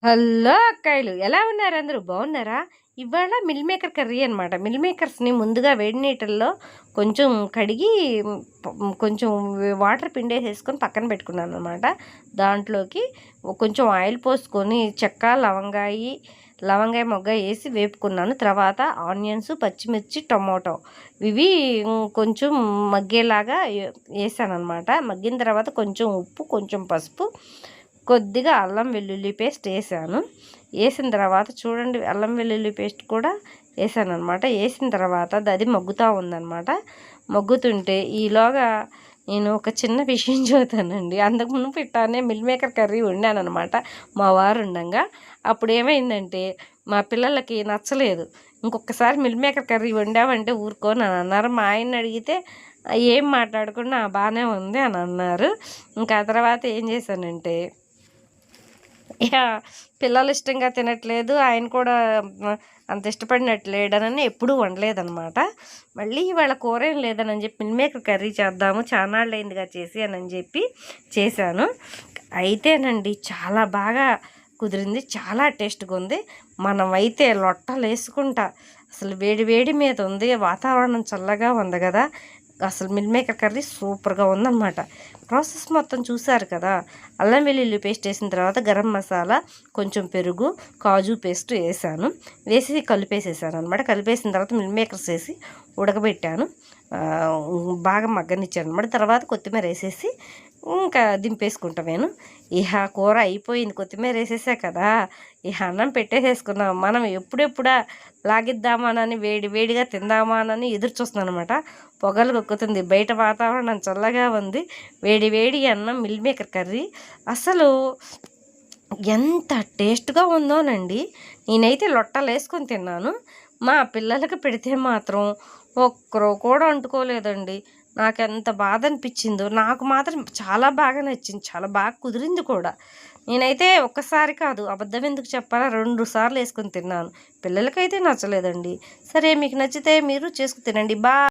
Hello అక్కాయిలు, ఎలా ఉన్నారు? అందరూ బాగున్నారా? ఇవాళ మిల్ మేకర్ కర్రీ అనమాట. మిల్ మేకర్స్ని ముందుగా వేడి నీటిల్లో కొంచెం కడిగి కొంచెం వాటర్ పిండేసేసుకొని పక్కన పెట్టుకున్నాను అనమాట. దాంట్లోకి కొంచెం ఆయిల్ పోసుకొని చెక్క లవంగాయ మొగ్గ వేసి వేపుకున్నాను. తర్వాత ఆనియన్స్, పచ్చిమిర్చి, టొమాటో ఇవి కొంచెం మగ్గేలాగా వేసాను అనమాట. మగ్గిన తర్వాత కొంచెం ఉప్పు, కొంచెం పసుపు, కొద్దిగా అల్లం వెల్లుల్లి పేస్ట్ వేసాను. వేసిన తర్వాత చూడండి, అల్లం వెల్లుల్లి పేస్ట్ కూడా వేసాను అనమాట. వేసిన తర్వాత అది మగ్గుతూ ఉందన్నమాట. మగ్గుతుంటే ఈలోగా నేను ఒక చిన్న విషయం చెబుతానండి. అంతకుముందు పెట్టానే మిల్ మేకర్ కర్రీ వండాను అనమాట మా వారు ఉండగా. అప్పుడు ఏమైందంటే మా పిల్లలకి నచ్చలేదు. ఇంకొకసారి మిల్ మేకర్ కర్రీ వండామంటే ఊరుకోని అని అన్నారు. మా ఆయన్ని అడిగితే ఏం మాట్లాడకుండా బాగానే ఉంది అని అన్నారు. ఇంకా ఆ తర్వాత ఏం చేశానంటే, ఇక పిల్లలు ఇష్టంగా తినట్లేదు, ఆయన కూడా అంత ఇష్టపడినట్లేడనని ఎప్పుడూ వండలేదనమాట. మళ్ళీ ఇవాళ కూర ఏం లేదని చెప్పి మిల్ మేకర్ కర్రీ చేద్దాము, చానాళ్ళు అయిందిగా చేసి అని చెప్పి చేశాను. అయితేనండి చాలా బాగా కుదిరింది, చాలా టేస్ట్గా ఉంది. మనమైతే లొట్టలు వేసుకుంటా, అసలు వేడి వేడి మీద ఉంది, వాతావరణం చల్లగా ఉంది కదా, అసలు మిల్ మేకర్ కర్రీ సూపర్గా ఉందన్నమాట. ప్రాసెస్ మొత్తం చూసారు కదా. అల్లం వెల్లుల్లి పేస్ట్ వేసిన తర్వాత గరం మసాలా, కొంచెం పెరుగు, కాజు పేస్ట్ వేసాను. వేసి కలిపేసేసాను అనమాట. కలిపేసిన తర్వాత మిల్ మేకర్స్ వేసి ఉడకబెట్టాను. బాగా మగ్గనిచ్చాను అనమాట. తర్వాత కొత్తిమీర వేసేసి ఇంకా దింపేసుకుంటాను. ఇహ కూర అయిపోయింది, కొత్తిమీర వేసేసా కదా, ఇహ అన్నం పెట్టేసేసుకున్నాం. మనం ఎప్పుడెప్పుడా లాగిద్దామానని, వేడి వేడిగా తిందామానని ఎదురు చూస్తున్నాను అనమాట. పొగలు కక్కుతుంది, బయట వాతావరణం చల్లగా ఉంది, వేడి వేడి అన్నం, మిల్ మేకర్ కర్రీ అసలు ఎంత టేస్ట్గా ఉందోనండి. నేనైతే లొట్టలు వేసుకొని తిన్నాను. మా పిల్లలకి పెడితే మాత్రం ఒక్కరూ కూడా అంటుకోలేదండి. నాకెంత బాధ అనిపించిందో. నాకు మాత్రం చాలా బాగా నచ్చింది, చాలా బాగా కుదిరింది కూడా. నేనైతే ఒక్కసారి కాదు, అబద్ధం ఎందుకు చెప్పాలా, 2 సార్లు వేసుకొని తిన్నాను. పిల్లలకైతే నచ్చలేదండి. సరే, మీకు నచ్చితే మీరు చేసుకుని తినండి.